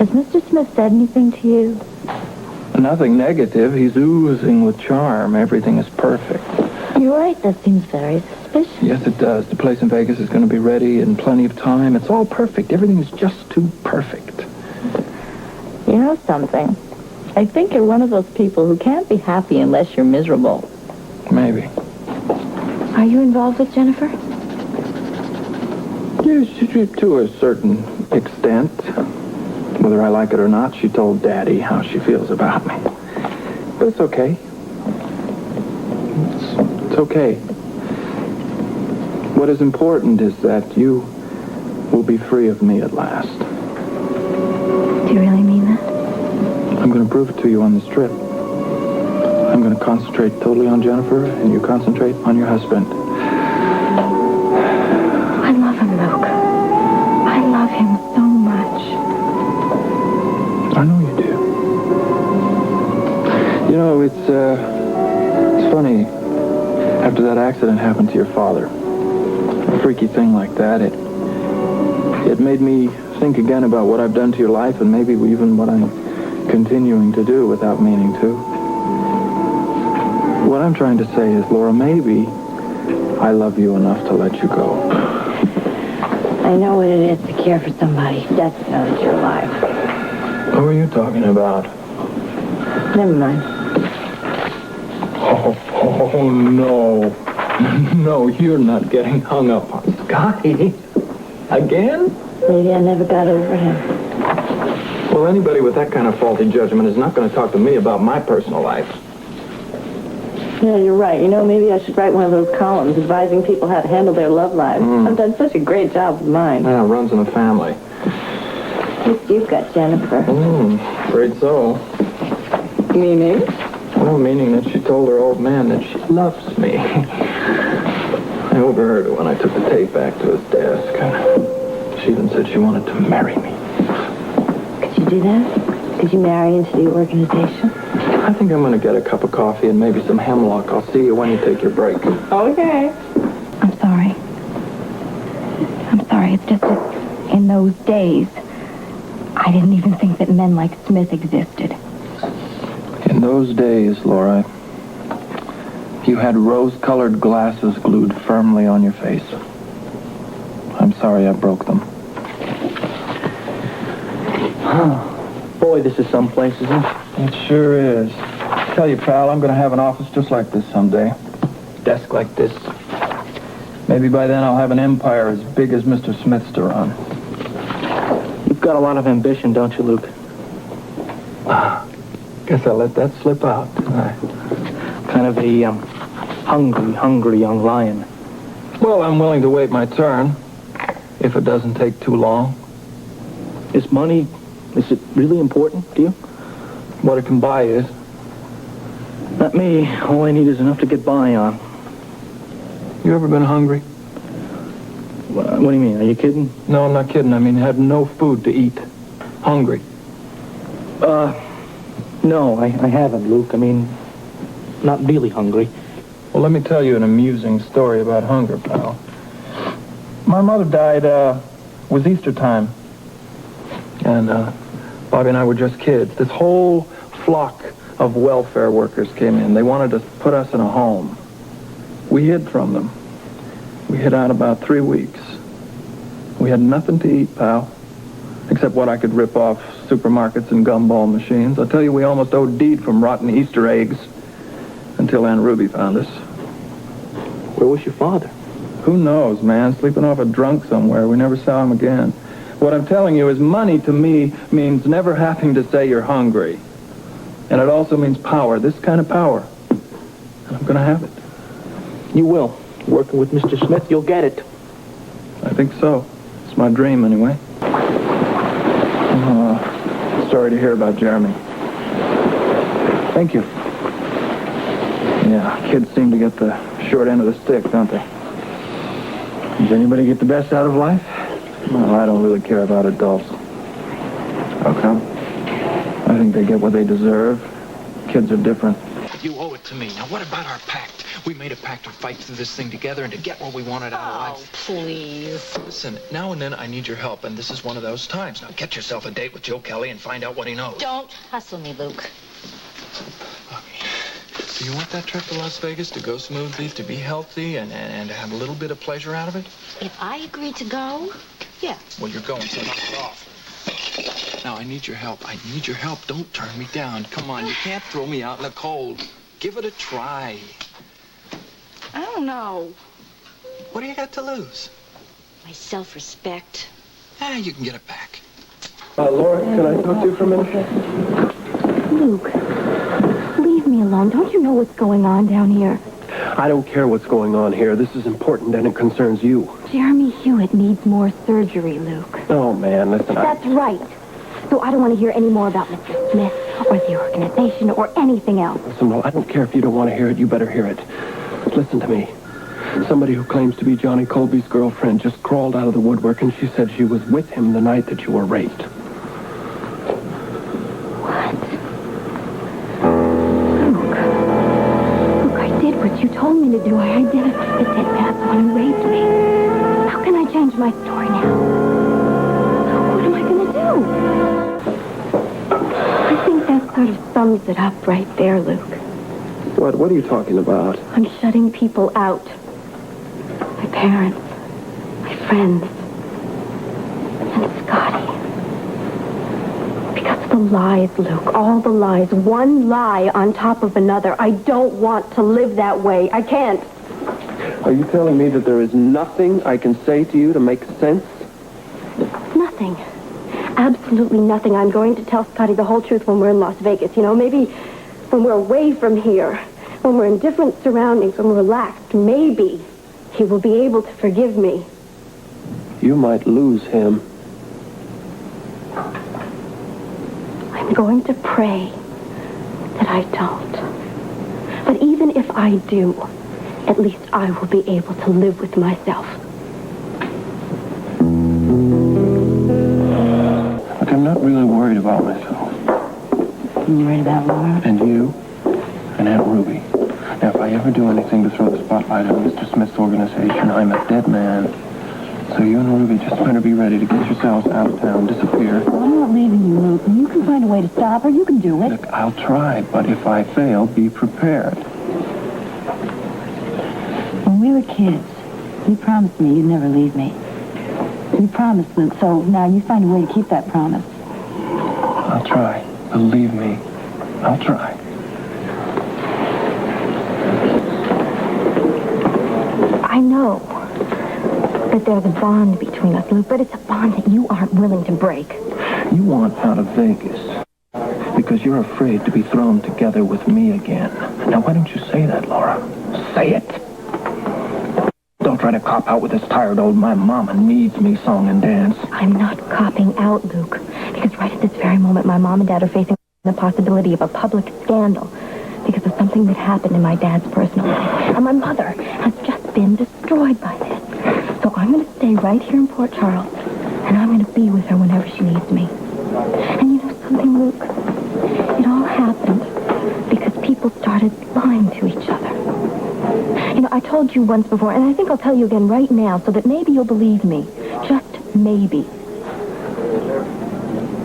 Has Mr. Smith said anything to you? Nothing negative. He's oozing with charm. Everything is perfect. You're right. That seems very suspicious. Yes, it does. The place in Vegas is going to be ready in plenty of time. It's all perfect. Everything is just too perfect. You know something? I think you're one of those people who can't be happy unless you're miserable. Maybe. Are you involved with Jennifer? Yes, to a certain extent. Whether I like it or not, she told Daddy how she feels about me. But it's okay. It's okay. What is important is that you will be free of me at last. Do you really mean that? I'm going to prove it to you on this trip. I'm going to concentrate totally on Jennifer, and you concentrate on your husband. I love him, Luke. I love him so much. I know you do. You know, it's funny. After that accident happened to your father, a freaky thing like that, it made me think again about what I've done to your life and maybe even what I'm continuing to do without meaning to. What I'm trying to say is, Laura, maybe I love you enough to let you go. I know what it is to care for somebody who doesn't know that you're alive. Who are you talking about? Never mind. Oh, no. No, you're not getting hung up on Scotty. Again? Maybe I never got over him. Well, anybody with that kind of faulty judgment is not going to talk to me about my personal life. Yeah, you're right. You know, maybe I should write one of those columns advising people how to handle their love lives. I've done such a great job with mine. Yeah, it runs in the family. At least you've got Jennifer. Afraid so. Meaning? Well, meaning that she told her old man that she loves me. I overheard her when I took the tape back to his desk. She even said she wanted to marry me. Could you do that? Could you marry into the organization? I think I'm going to get a cup of coffee and maybe some hemlock. I'll see you when you take your break. Okay. I'm sorry. I'm sorry. It's just that in those days, I didn't even think that men like Smith existed. In those days, Laura, you had rose-colored glasses glued firmly on your face. I'm sorry I broke them. Boy, this is someplace, isn't it? It sure is. Tell you, pal, I'm going to have an office just like this someday. Desk like this. Maybe by then I'll have an empire as big as Mr. Smith's to run. You've got a lot of ambition, don't you, Luke? Guess I let that slip out, didn't I? Kind of a hungry young lion. Well, I'm willing to wait my turn, if it doesn't take too long. Is it really important to you? What it can buy is. Not me. All I need is enough to get by on. You ever been hungry? What do you mean? Are you kidding? No, I'm not kidding. I mean, had no food to eat. Hungry. No, I haven't, Luke. I mean, not really hungry. Well, let me tell you an amusing story about hunger, pal. My mother died, it was Easter time. And, Bobby and I were just kids. This whole flock of welfare workers came in. They wanted to put us in a home. We hid from them. We hid out about 3 weeks. We had nothing to eat, pal, except what I could rip off supermarkets and gumball machines. I'll tell you, we almost OD'd from rotten Easter eggs until Aunt Ruby found us. Where was your father? Who knows, man? Sleeping off a drunk somewhere. We never saw him again. What I'm telling you is money to me means never having to say you're hungry. And it also means power, this kind of power. And I'm going to have it. You will. Working with Mr. Smith, you'll get it. I think so. It's my dream, anyway. Sorry to hear about Jeremy. Thank you. Yeah, kids seem to get the short end of the stick, don't they? Does anybody get the best out of life? Well, I don't really care about adults. How come? I think they get what they deserve. Kids are different. You owe it to me. Now, what about our pact? We made a pact to fight through this thing together and to get what we wanted out of life. Oh, please. Listen, now and then I need your help, and this is one of those times. Now get yourself a date with Joe Kelly and find out what he knows. Don't hustle me, Luke. Okay. So you want that trip to Las Vegas to go smoothly, to be healthy, and to have a little bit of pleasure out of it? If I agree to go, yeah. Well, you're going, so knock it off. Now, I need your help. I need your help. Don't turn me down. Come on, you can't throw me out in the cold. Give it a try. I don't know. What do you got to lose? My self-respect. You can get it back. Laura, can I talk to you for a minute? Luke, leave me alone. Don't you know what's going on down here? I don't care what's going on here. This is important and it concerns you. Jeremy Hewitt needs more surgery, Luke. Oh, man, listen. That's right. So I don't want to hear any more about Mr. Smith or the organization or anything else. Listen, well, I don't care if you don't want to hear it. You better hear it. Listen to me. Somebody who claims to be Johnny Colby's girlfriend just crawled out of the woodwork and she said she was with him the night that you were raped. What? Luke, I did what you told me to do. I identified the dead man's one who raped me. How can I change my story now? What am I going to do? I think that sort of sums it up right there, Luke. What are you talking about? I'm shutting people out. My parents, my friends, and Scotty. Because of the lies, Luke, all the lies, one lie on top of another. I don't want to live that way. I can't. Are you telling me that there is nothing I can say to you to make sense? Nothing. Absolutely nothing. I'm going to tell Scotty the whole truth when we're in Las Vegas. You know, maybe when we're away from here, when we're in different surroundings, when we're relaxed, maybe he will be able to forgive me. You might lose him. I'm going to pray that I don't. But even if I do, at least I will be able to live with myself. Look, I'm not really worried about myself. You worried about Laura? And you. And Aunt Ruby. Now, if I ever do anything to throw the spotlight on Mr. Smith's organization, I'm a dead man. So you and Ruby just better be ready to get yourselves out of town, disappear. Well, I'm not leaving you, Luke. You can find a way to stop her. You can do it. Look, I'll try, but if I fail, be prepared. When we were kids, you promised me you'd never leave me. You promised, Luke, so now you find a way to keep that promise. I'll try. Believe me, I'll try. I know that there's a bond between us, Luke, but it's a bond that you aren't willing to break. You want out of Vegas because you're afraid to be thrown together with me again. Now, why don't you say that, Laura? Say it. Don't try to cop out with this tired old "my mama needs me" song and dance. I'm not copping out, Luke, because right at this very moment, my mom and dad are facing the possibility of a public scandal because of something that happened in my dad's personal life. And my mother has just been destroyed by this. So I'm going to stay right here in Port Charles, and I'm going to be with her whenever she needs me. And you know something, Luke? It all happened because people started lying to each other. You know, I told you once before, and I think I'll tell you again right now so that maybe you'll believe me. Just maybe.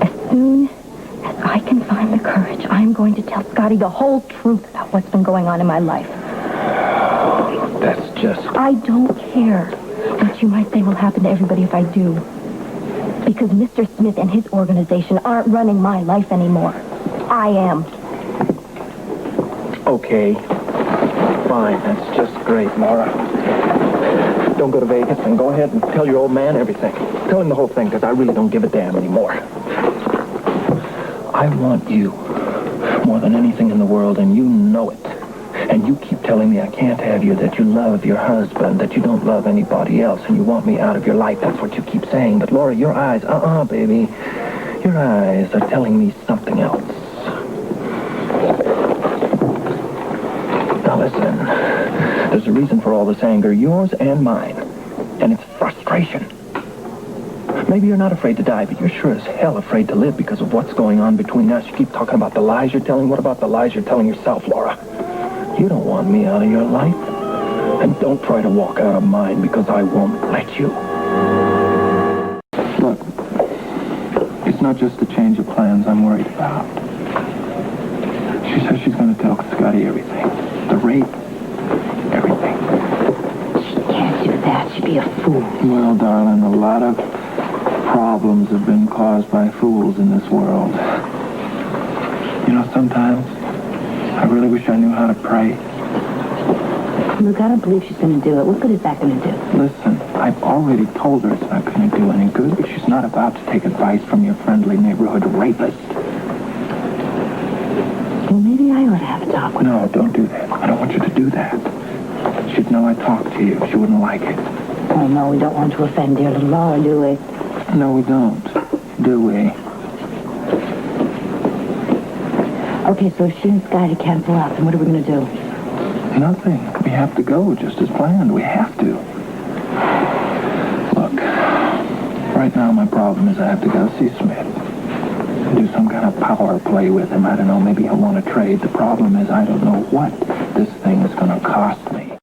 As soon as I can find the courage, I'm going to tell Scotty the whole truth about what's been going on in my life. That's just... I don't care what you might say will happen to everybody if I do. Because Mr. Smith and his organization aren't running my life anymore. I am. Okay. Fine. That's just great, Laura. Don't go to Vegas and go ahead and tell your old man everything. Tell him the whole thing, because I really don't give a damn anymore. I want you more than anything in the world, and you know it. And you keep telling me I can't have you, that you love your husband, that you don't love anybody else, and you want me out of your life. That's what you keep saying. But Laura, your eyes, baby, your eyes are telling me something else. Now listen, there's a reason for all this anger, yours and mine, and it's frustration. Maybe you're not afraid to die, but you're sure as hell afraid to live because of what's going on between us. You keep talking about the lies you're telling. What about the lies you're telling yourself, Laura? You don't want me out of your life. And don't try to walk out of mine because I won't let you. Look, it's not just the change of plans I'm worried about. She says she's going to tell Scotty everything. The rape, everything. She can't do that. She'd be a fool. Well, darling, a lot of problems have been caused by fools in this world. You know, sometimes I really wish I knew how to pray. Luke, I don't believe she's going to do it. What good is that going to do? Listen, I've already told her it's not going to do any good, but she's not about to take advice from your friendly neighborhood rapist. Well, maybe I ought to have a talk with her. No, don't do that. I don't want you to do that. She'd know I talked to you. She wouldn't like it. Oh, no, we don't want to offend dear little Laura, do we? No, we don't. Do we? Okay, so if she and Scotty cancel out, then what are we going to do? Nothing. We have to go, just as planned. We have to. Look, right now my problem is I have to go see Smith. And do some kind of power play with him. I don't know, maybe he'll want to trade. The problem is I don't know what this thing is going to cost me.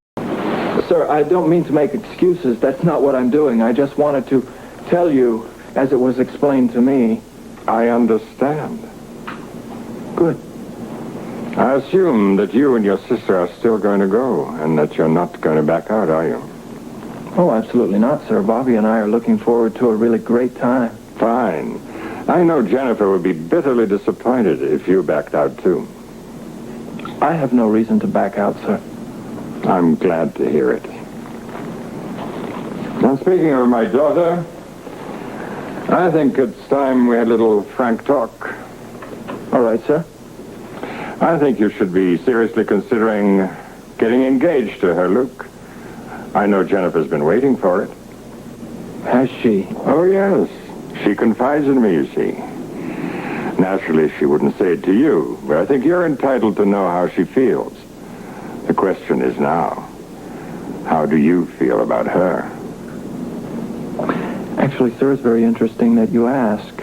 Sir, I don't mean to make excuses. That's not what I'm doing. I just wanted to tell you, as it was explained to me. I understand. Good. I assume that you and your sister are still going to go, and that you're not going to back out, are you? Oh, absolutely not, sir. Bobby and I are looking forward to a really great time. Fine. I know Jennifer would be bitterly disappointed if you backed out, too. I have no reason to back out, sir. I'm glad to hear it. Now, speaking of my daughter, I think it's time we had a little frank talk. All right, sir. I think you should be seriously considering getting engaged to her, Luke. I know Jennifer's been waiting for it. Has she? Oh, yes. She confides in me, you see. Naturally, she wouldn't say it to you, but I think you're entitled to know how she feels. The question is now, how do you feel about her? Actually, sir, it's very interesting that you ask.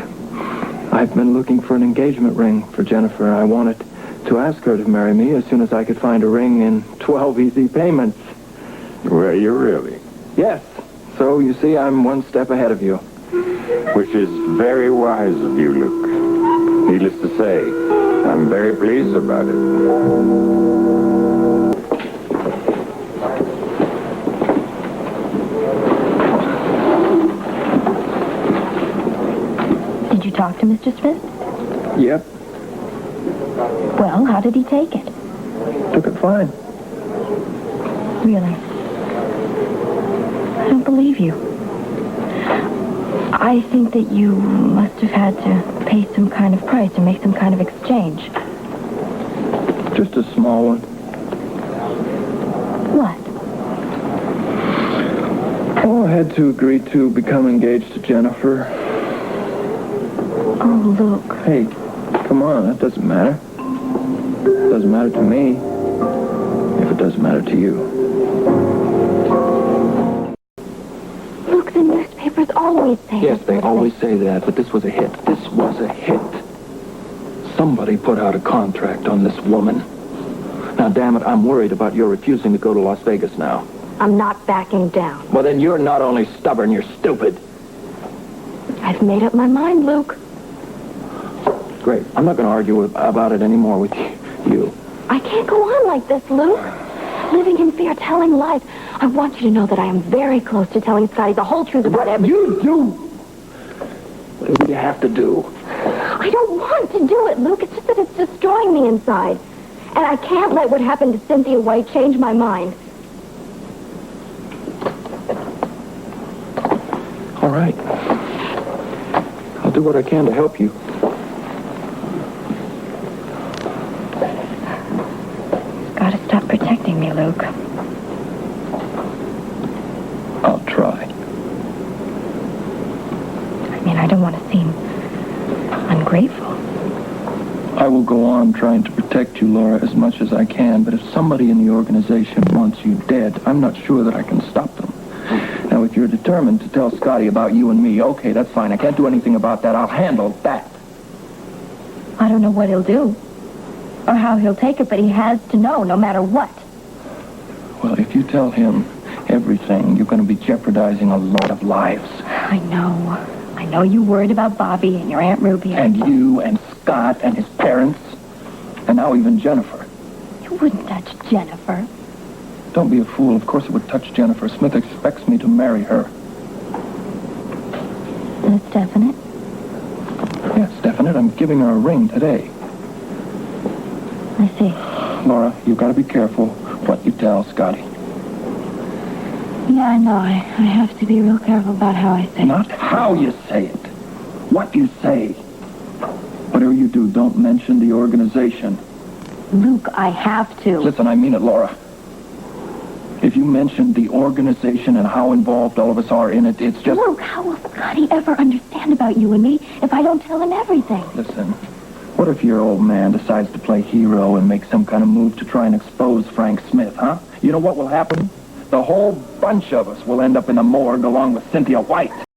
I've been looking for an engagement ring for Jennifer. I wanted to ask her to marry me as soon as I could find a ring in 12 easy payments. Were you really? Yes. So, you see, I'm one step ahead of you. Which is very wise of you, Luke. Needless to say, I'm very pleased about it. Did you talk to Mr. Smith? Yep. Well, how did he take it? Took it fine. Really? I don't believe you. I think that you must have had to pay some kind of price or make some kind of exchange. Just a small one. What? Oh, I had to agree to become engaged to Jennifer. Oh, Luke. Hey, come on, that doesn't matter. It doesn't matter to me, if it doesn't matter to you. Luke, the newspapers always say Yes, this they sort of always thing. say that, but this was a hit. This was a hit. Somebody put out a contract on this woman. Now, damn it, I'm worried about your refusing to go to Las Vegas now. I'm not backing down. Well, then you're not only stubborn, you're stupid. I've made up my mind, Luke. Great. I'm not going to argue about it anymore with you. I can't go on like this, Luke. Living in fear, telling lies. I want you to know that I am very close to telling Scotty the whole truth about everything. You do whatever you have to do. I don't want to do it, Luke. It's just that it's destroying me inside. And I can't let what happened to Cynthia White change my mind. All right. I'll do what I can to help you. Gotta stop protecting me, Luke. I'll try. I mean, I don't want to seem ungrateful. I will go on trying to protect you, Laura, as much as I can, but if somebody in the organization wants you dead, I'm not sure that I can stop them. Now, if you're determined to tell Scotty about you and me, okay, that's fine. I can't do anything about that. I'll handle that. I don't know what he'll do. or how he'll take it, but he has to know no matter what. Well, if you tell him everything, you're going to be jeopardizing a lot of lives. I know. I know you're worried about Bobby and your Aunt Ruby. And you and Scott and his parents. And now even Jennifer. You wouldn't touch Jennifer. Don't be a fool. Of course it would touch Jennifer. Smith expects me to marry her. That's definite. Yes, definite. I'm giving her a ring today. I see. Laura, you've got to be careful what you tell Scotty. Yeah, I know. I have to be real careful about how I say it. Not how you say it. What you say. Whatever you do, don't mention the organization. Luke, I have to. Listen, I mean it, Laura. If you mention the organization and how involved all of us are in it, it's just... Luke, how will Scotty ever understand about you and me if I don't tell him everything? Listen, what if your old man decides to play hero and make some kind of move to try and expose Frank Smith, huh? You know what will happen? The whole bunch of us will end up in the morgue along with Cynthia White.